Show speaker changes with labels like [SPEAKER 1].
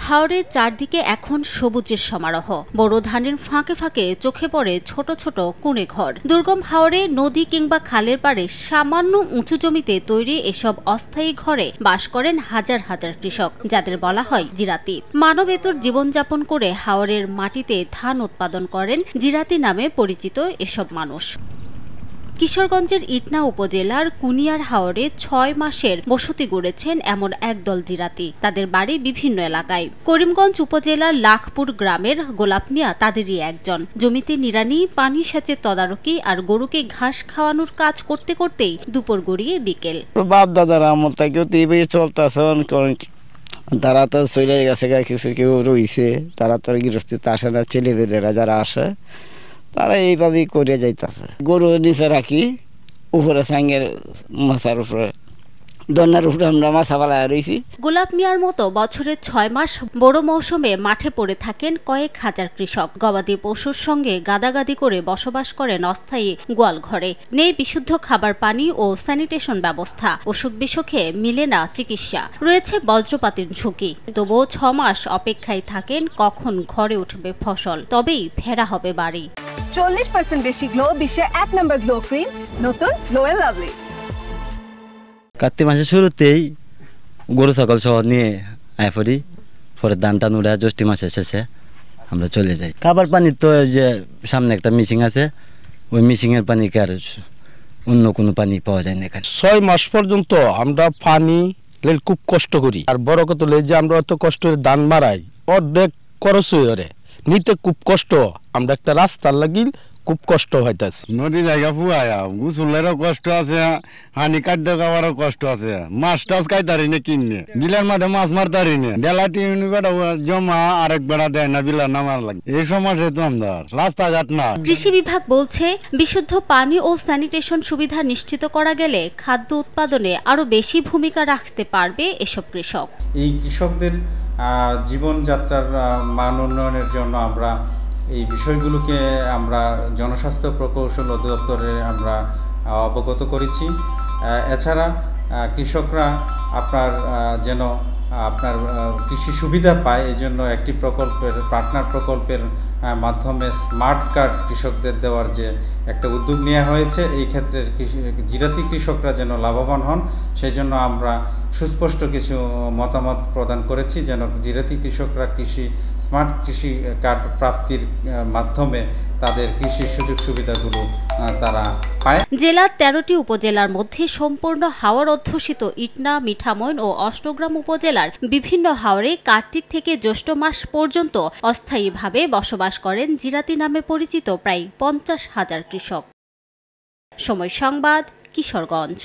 [SPEAKER 1] হাওরের চারদিকে এখন সবুজের সমারোহ। বড় ধানের ফাঁকে ফাঁকে চোখে পড়ে ছোট ছোট কুঁড়ে ঘর। দুর্গম হাওরে নদী কিংবা খালের পাড়ে সামান্য উঁচু জমিতে তৈরি এসব অস্থায়ী ঘরে বাস করেন হাজার হাজার কৃষক, যাদের বলা হয় জিরাতি। মানবেতর জীবনযাপন করে হাওরের মাটিতে ধান উৎপাদন করেন জিরাতি নামে পরিচিত এসব মানুষ। কিশোরগঞ্জের ইটনা উপজেলার কুনিয়ার হাওরে ৬ মাসের বসতি গড়েছেন এমন একদল জিরাতি। তাদের বাড়ি বিভিন্ন এলাকায়। করিমগঞ্জ উপজেলার লাখপুর গ্রামের গোলাপ মিয়া তাদেরই একজন। জমিতে নিড়ানি, পানি সেচের তদারকি আর গরুকে ঘাস খাওয়ানোর কাজ করতে করতেই দুপুর গড়িয়ে বিকেল।
[SPEAKER 2] বাপ দাদারা আমার তাকেও তো এইভাবে চলতেছে। তারা তো চলে গেছে, কিছু কেউ রয়েছে, তারা তো গৃহস্থিতে আসে না। ছেলেমেয়েরা যারা আসে তারা এইভাবেই করে যাইতেছে। গরু নিচে রাখি, উপরে সাঙ্গের মাছার উপরে দন্নার উপরে আমরা মাছা পালায় রয়েছি।
[SPEAKER 1] গোলাপ মিয়ার মতো বছরের ৬ মাস বড় মৌসুমে মাঠে পড়ে থাকেন কয়েক হাজার কৃষক। গবাদি পশুর সঙ্গে গাদাগাদি করে বসবাস করেন অস্থায়ী গোয়াল ঘরে। নেই বিশুদ্ধ খাবার পানি ও স্যানিটেশন ব্যবস্থা। অসুখ বিসুখে মিলে না চিকিৎসা। রয়েছে বজ্রপাতের ঝুঁকি। তবুও ৬ মাস অপেক্ষায় থাকেন কখন ঘরে উঠবে ফসল, তবেই ফেরা হবে বাড়ি।
[SPEAKER 3] 40% বেশি গ্লো, বিশ্বের ১ নম্বর গ্লো ক্রিম, নতুন গ্লো এন্ড লাভলি।
[SPEAKER 4] কার্তিক মাসের শুরুতেই গরু ছাগল সহ নিয়ে আয় পড়ি, পরে ধান টান উড়ে জ্যৈষ্ঠ মাসের শেষে আমরা চলে যাই। খাবার পানি তো যে সামনে একটা মিশিং আছে, ওই মিশিংয়ের পানিকে আর অন্য কোনো পানি পাওয়া যায় না এখানে।
[SPEAKER 5] ৬ মাস পর্যন্ত আমরা পানি খুব কষ্ট করি। আর বড় কথা হলো যে আমরা অত কষ্ট ধান মারাই, অর্ধেক খরচ হয়ে নিতে খুব কষ্ট। আমরা একটা রাস্তার লাগি খুব কষ্ট হইতেছে।
[SPEAKER 2] নদী জায়গা ফুয়ায়া গুসুলেরও কষ্ট আছে, হানি খাদ্য খাওয়ারও কষ্ট আছে। মাছ টাছ খাইতারি না কিনে, বিলের মাঠে মাছ মারতারি না। ডেলাটি বেড়া জমা আরেক বেড়া দেয় না, বিলার নামার লাগে। এই সমস্যা তো আমাদের রাস্তাঘাট না।
[SPEAKER 1] কৃষি বিভাগ বলছে, বিশুদ্ধ পানি ও স্যানিটেশন সুবিধা নিশ্চিত করা গেলে খাদ্য উৎপাদনে আরো বেশি ভূমিকা রাখতে পারবে এসব কৃষক।
[SPEAKER 6] এই কৃষকদের জীবনযাত্রার মান উন্নয়নের জন্য আমরা এই বিষয়গুলোকে আমরা জনস্বাস্থ্য প্রকৌশল অধিদপ্তরে আমরা অবগত করেছি। এছাড়া কৃষকরা যেন আপনার কৃষি সুবিধা পায়, এই জন্য একটি পার্টনার প্রকল্পের মাধ্যমে স্মার্ট কার্ড কৃষকদের দেওয়ার যে একটা উদ্যোগ নেওয়া হয়েছে। এই ক্ষেত্রে জিরাতি কৃষকরা যেন লাভবান হন, সেই জন্য আমরা সুস্পষ্ট কিছু মতামত প্রদান করেছি, যেন জিরাতি কৃষকরা স্মার্ট কৃষি কার্ড প্রাপ্তির মাধ্যমে তাদের কৃষির সুযোগ সুবিধাগুলো তারা পায়।
[SPEAKER 1] জেলার ১৩টি উপজেলার মধ্যে সম্পূর্ণ হাওর অধ্যুষিত ইটনা, মিঠামইন ও অষ্টগ্রাম উপজেলার বিভিন্ন হাওরে কার্তিক থেকে জ্যৈষ্ঠ মাস পর্যন্ত অস্থায়ীভাবে বসবাস করেন জিরাতি নামে পরিচিত প্রায় ৫০,০০০ কৃষক। সময় সংবাদ, কিশোরগঞ্জ।